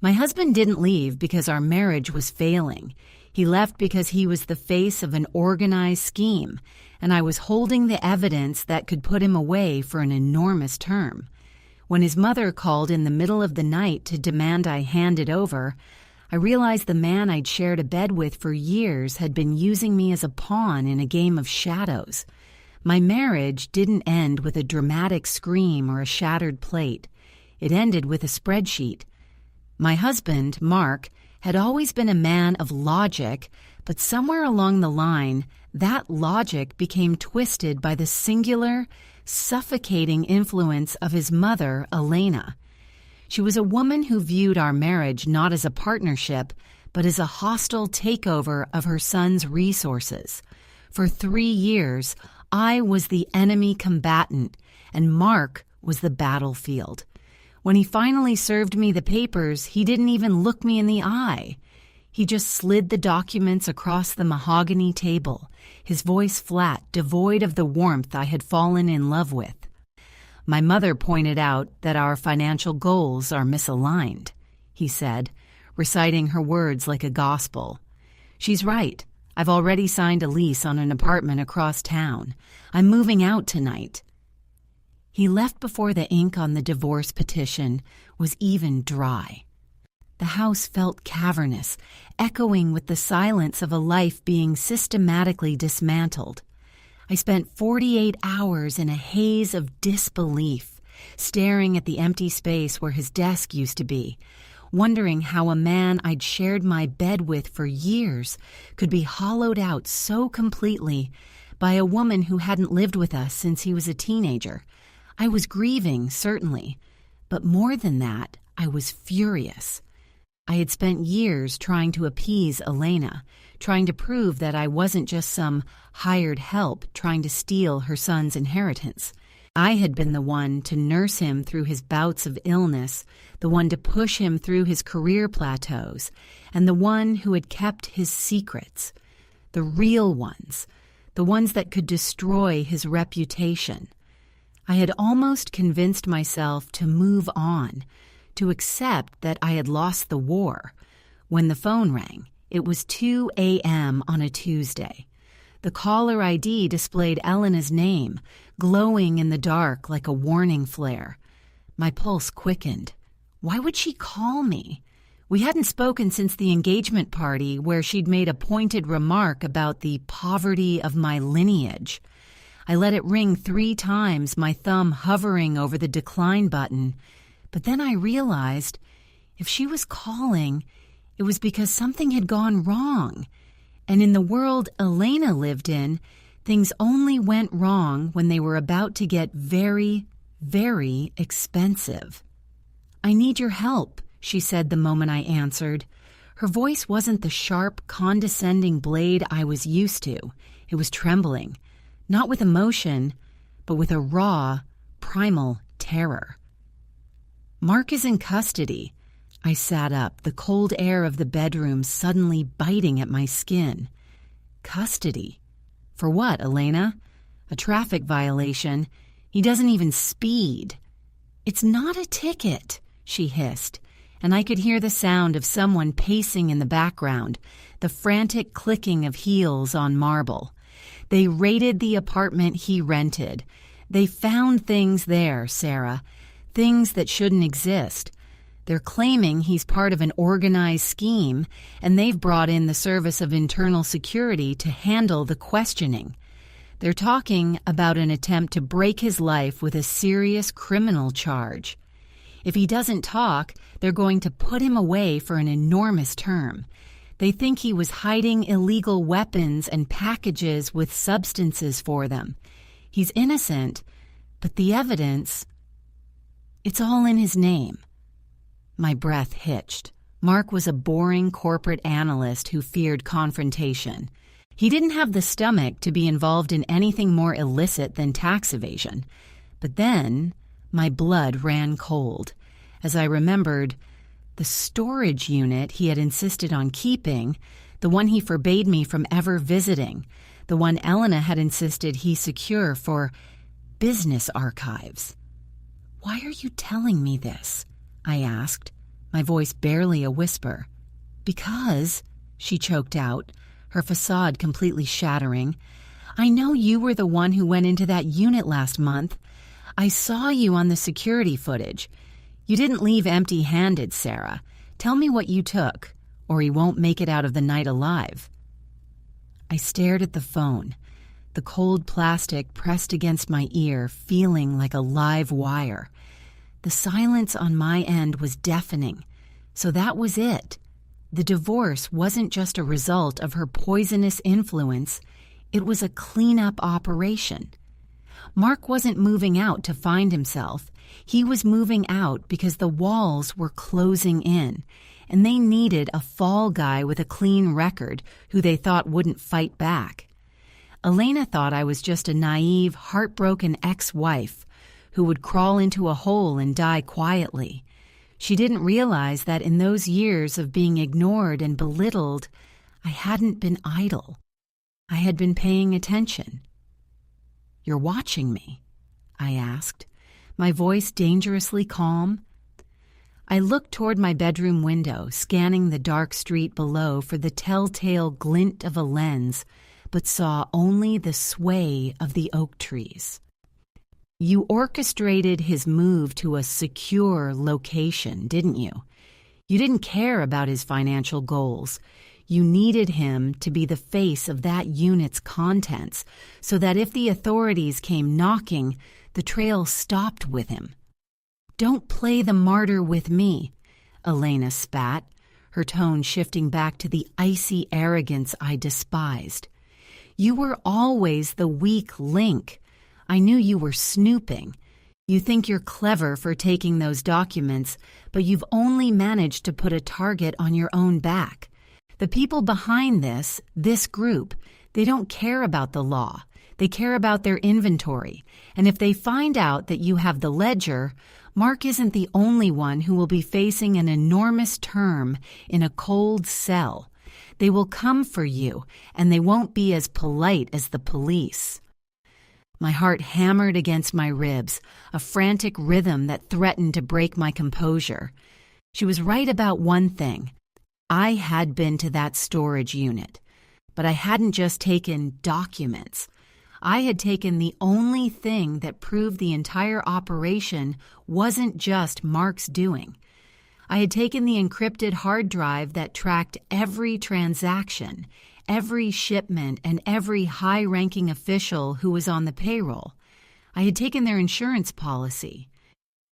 My husband didn't leave because our marriage was failing. He left because he was the face of an organized scheme, and I was holding the evidence that could put him away for an enormous term. When his mother called in the middle of the night to demand I hand it over, I realized the man I'd shared a bed with for years had been using me as a pawn in a game of shadows. My marriage didn't end with a dramatic scream or a shattered plate. It ended with a spreadsheet. My husband, Mark, had always been a man of logic, but somewhere along the line, that logic became twisted by the singular, suffocating influence of his mother, Elena. She was a woman who viewed our marriage not as a partnership, but as a hostile takeover of her son's resources. For 3 years, I was the enemy combatant, and Mark was the battlefield. When he finally served me the papers, he didn't even look me in the eye. He just slid the documents across the mahogany table, his voice flat, devoid of the warmth I had fallen in love with. My mother pointed out that our financial goals are misaligned, he said, reciting her words like a gospel. She's right. I've already signed a lease on an apartment across town. I'm moving out tonight. He left before the ink on the divorce petition was even dry. The house felt cavernous, echoing with the silence of a life being systematically dismantled. I spent 48 hours in a haze of disbelief, staring at the empty space where his desk used to be, wondering how a man I'd shared my bed with for years could be hollowed out so completely by a woman who hadn't lived with us since he was a teenager. I was grieving, certainly, but more than that, I was furious. I had spent years trying to appease Elena, trying to prove that I wasn't just some hired help trying to steal her son's inheritance. I had been the one to nurse him through his bouts of illness, the one to push him through his career plateaus, and the one who had kept his secrets, the real ones, the ones that could destroy his reputation. I had almost convinced myself to move on, to accept that I had lost the war. When the phone rang, it was 2 a.m. on a Tuesday. The caller ID displayed Elena's name, glowing in the dark like a warning flare. My pulse quickened. Why would she call me? We hadn't spoken since the engagement party where she'd made a pointed remark about the poverty of my lineage. I let it ring 3 times, my thumb hovering over the decline button. But then I realized if she was calling, it was because something had gone wrong. And in the world Elena lived in, things only went wrong when they were about to get very, very expensive. "I need your help," she said the moment I answered. Her voice wasn't the sharp, condescending blade I was used to. It was trembling, not with emotion, but with a raw, primal terror. "Mark is in custody." I sat up, the cold air of the bedroom suddenly biting at my skin. Custody? For what, Elena? A traffic violation. He doesn't even speed. "It's not a ticket," she hissed, and I could hear the sound of someone pacing in the background, the frantic clicking of heels on marble. They raided the apartment he rented. They found things there, Sarah, things that shouldn't exist. They're claiming he's part of an organized scheme, and they've brought in the Service of Internal Security to handle the questioning. They're talking about an attempt to break his life with a serious criminal charge. If he doesn't talk, they're going to put him away for an enormous term. They think he was hiding illegal weapons and packages with substances for them. He's innocent, but the evidence, it's all in his name. My breath hitched. Mark was a boring corporate analyst who feared confrontation. He didn't have the stomach to be involved in anything more illicit than tax evasion. But then, my blood ran cold as I remembered the storage unit he had insisted on keeping, the one he forbade me from ever visiting, the one Elena had insisted he secure for business archives. "Why are you telling me this?" I asked. my voice barely a whisper. "Because," she choked out, her facade completely shattering, "I know you were the one who went into that unit last month. I saw you on the security footage. You didn't leave empty-handed, Sarah. Tell me what you took, or he won't make it out of the night alive." I stared at the phone, the cold plastic pressed against my ear, feeling like a live wire. The silence on my end was deafening. So that was it. The divorce wasn't just a result of her poisonous influence. It was a cleanup operation. Mark wasn't moving out to find himself. He was moving out because the walls were closing in, and they needed a fall guy with a clean record who they thought wouldn't fight back. Elena thought I was just a naive, heartbroken ex-wife who would crawl into a hole and die quietly. She didn't realize that in those years of being ignored and belittled, I hadn't been idle. I had been paying attention. "You're watching me?" I asked, my voice dangerously calm. I looked toward my bedroom window, scanning the dark street below for the telltale glint of a lens, but saw only the sway of the oak trees. "You orchestrated his move to a secure location, didn't you? You didn't care about his financial goals. You needed him to be the face of that unit's contents, so that if the authorities came knocking, the trail stopped with him." "Don't play the martyr with me," Elena spat, her tone shifting back to the icy arrogance I despised. "You were always the weak link. I knew you were snooping. You think you're clever for taking those documents, but you've only managed to put a target on your own back. The people behind this group, they don't care about the law. They care about their inventory. And if they find out that you have the ledger, Mark isn't the only one who will be facing an enormous term in a cold cell. They will come for you, and they won't be as polite as the police." My heart hammered against my ribs, a frantic rhythm that threatened to break my composure. She was right about one thing. I had been to that storage unit, but I hadn't just taken documents. I had taken the only thing that proved the entire operation wasn't just Mark's doing. I had taken the encrypted hard drive that tracked every transaction, every shipment, and every high-ranking official who was on the payroll. I had taken their insurance policy.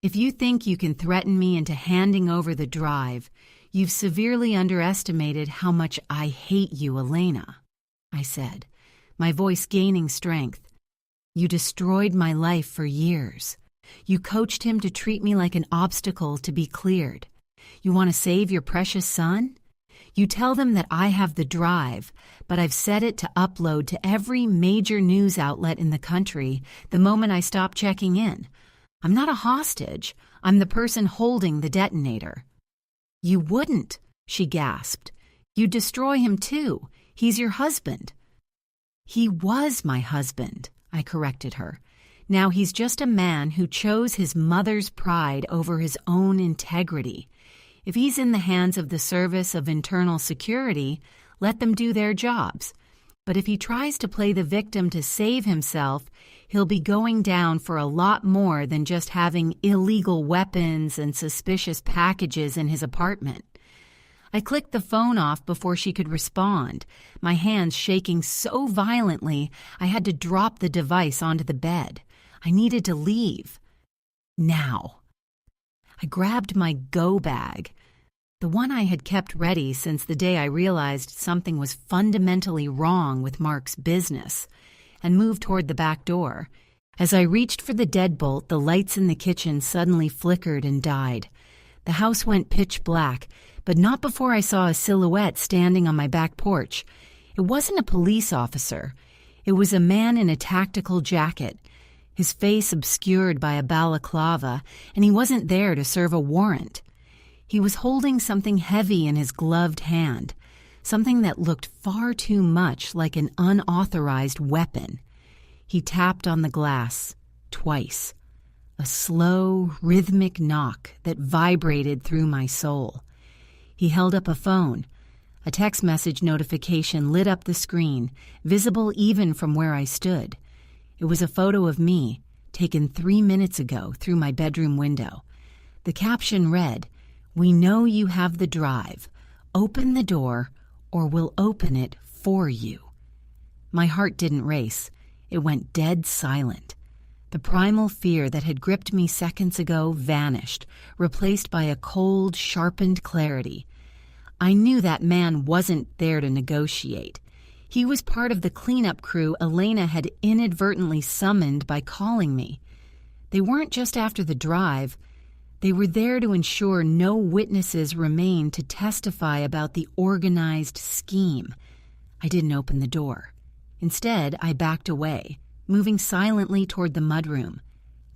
"If you think you can threaten me into handing over the drive, you've severely underestimated how much I hate you, Elena," I said, my voice gaining strength. "You destroyed my life for years. You coached him to treat me like an obstacle to be cleared. You want to save your precious son? You tell them that I have the drive, but I've set it to upload to every major news outlet in the country the moment I stop checking in. I'm not a hostage. I'm the person holding the detonator." "You wouldn't," she gasped. "You'd destroy him too. He's your husband." "He was my husband," I corrected her. "Now he's just a man who chose his mother's pride over his own integrity. If he's in the hands of the Service of Internal Security, let them do their jobs. But if he tries to play the victim to save himself, he'll be going down for a lot more than just having illegal weapons and suspicious packages in his apartment." I clicked the phone off before she could respond, my hands shaking so violently I had to drop the device onto the bed. I needed to leave. Now. I grabbed my go bag, the one I had kept ready since the day I realized something was fundamentally wrong with Mark's business, and moved toward the back door. As I reached for the deadbolt, the lights in the kitchen suddenly flickered and died. The house went pitch black, but not before I saw a silhouette standing on my back porch. It wasn't a police officer. It was a man in a tactical jacket, his face obscured by a balaclava, and he wasn't there to serve a warrant. He was holding something heavy in his gloved hand, something that looked far too much like an unauthorized weapon. He tapped on the glass, twice. a slow, rhythmic knock that vibrated through my soul. He held up a phone. A text message notification lit up the screen, visible even from where I stood. It was a photo of me, taken 3 minutes ago through my bedroom window. The caption read, "We know you have the drive. Open the door, or we'll open it for you." My heart didn't race. It went dead silent. The primal fear that had gripped me seconds ago vanished, replaced by a cold, sharpened clarity. I knew that man wasn't there to negotiate. He was part of the cleanup crew Elena had inadvertently summoned by calling me. They weren't just after the drive. They were there to ensure no witnesses remained to testify about the organized scheme. I didn't open the door. Instead, I backed away, moving silently toward the mudroom.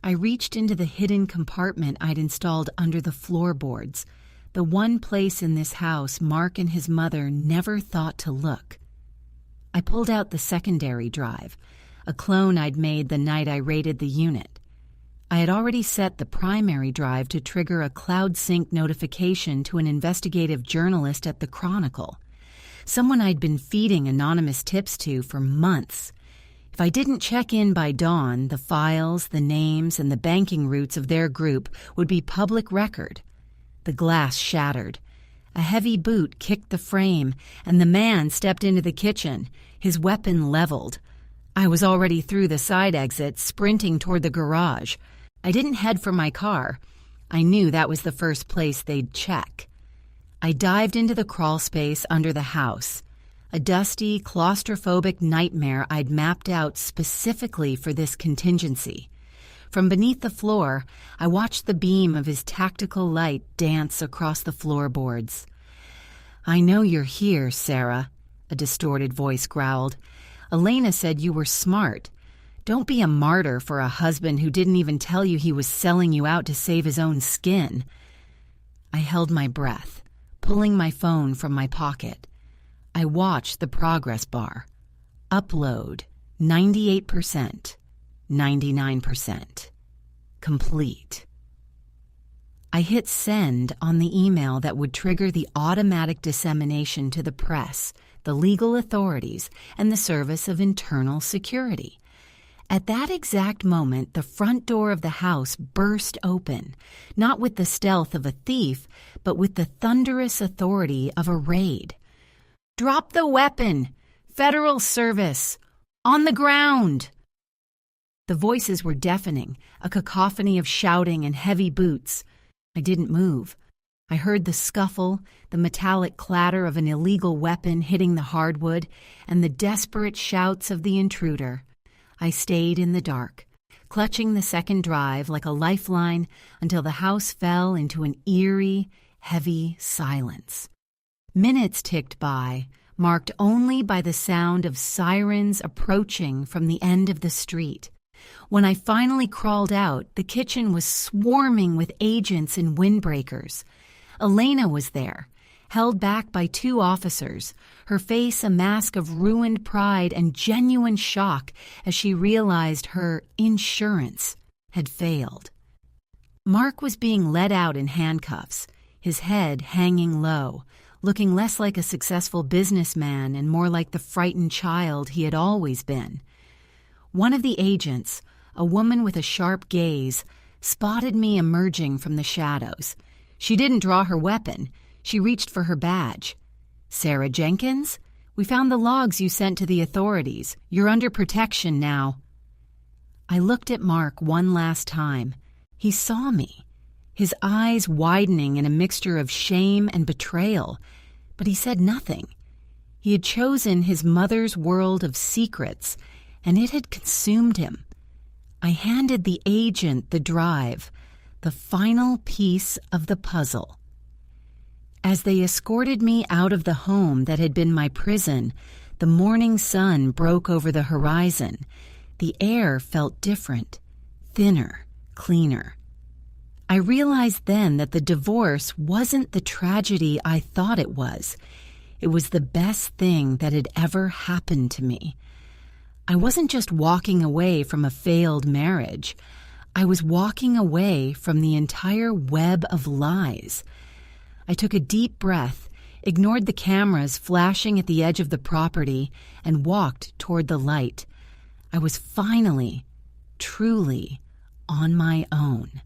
I reached into the hidden compartment I'd installed under the floorboards, the one place in this house Mark and his mother never thought to look. I pulled out the secondary drive, a clone I'd made the night I raided the unit. I had already set the primary drive to trigger a cloud sync notification to an investigative journalist at the Chronicle, someone I'd been feeding anonymous tips to for months. If I didn't check in by dawn, the files, the names, and the banking routes of their group would be public record. The glass shattered. A heavy boot kicked the frame, and the man stepped into the kitchen, his weapon leveled. I was already through the side exit, sprinting toward the garage. I didn't head for my car. I knew that was the first place they'd check. I dived into the crawl space under the house, a dusty, claustrophobic nightmare I'd mapped out specifically for this contingency. From beneath the floor, I watched the beam of his tactical light dance across the floorboards. "I know you're here, Sarah," a distorted voice growled. "Elena said you were smart. Don't be a martyr for a husband who didn't even tell you he was selling you out to save his own skin." I held my breath, pulling my phone from my pocket. I watched the progress bar. Upload, 98%. 99%. Complete. I hit send on the email that would trigger the automatic dissemination to the press, the legal authorities, and the Service of Internal Security. At that exact moment, the front door of the house burst open, not with the stealth of a thief, but with the thunderous authority of a raid. "Drop the weapon! Federal Service! On the ground!" The voices were deafening, a cacophony of shouting and heavy boots. I didn't move. I heard the scuffle, the metallic clatter of an illegal weapon hitting the hardwood, and the desperate shouts of the intruder. I stayed in the dark, clutching the second drive like a lifeline until the house fell into an eerie, heavy silence. Minutes ticked by, marked only by the sound of sirens approaching from the end of the street. When I finally crawled out, the kitchen was swarming with agents and windbreakers. Elena was there, held back by 2 officers, her face a mask of ruined pride and genuine shock as she realized her insurance had failed. Mark was being led out in handcuffs, his head hanging low, looking less like a successful businessman and more like the frightened child he had always been. One of the agents, a woman with a sharp gaze, spotted me emerging from the shadows. She didn't draw her weapon. She reached for her badge. "Sarah Jenkins? We found the logs you sent to the authorities. You're under protection now." I looked at Mark one last time. He saw me, his eyes widening in a mixture of shame and betrayal, but he said nothing. He had chosen his mother's world of secrets, and it had consumed him. I handed the agent the drive, the final piece of the puzzle. As they escorted me out of the home that had been my prison, the morning sun broke over the horizon. The air felt different, thinner, cleaner. I realized then that the divorce wasn't the tragedy I thought it was. It was the best thing that had ever happened to me. I wasn't just walking away from a failed marriage. I was walking away from the entire web of lies. I took a deep breath, ignored the cameras flashing at the edge of the property, and walked toward the light. I was finally, truly on my own.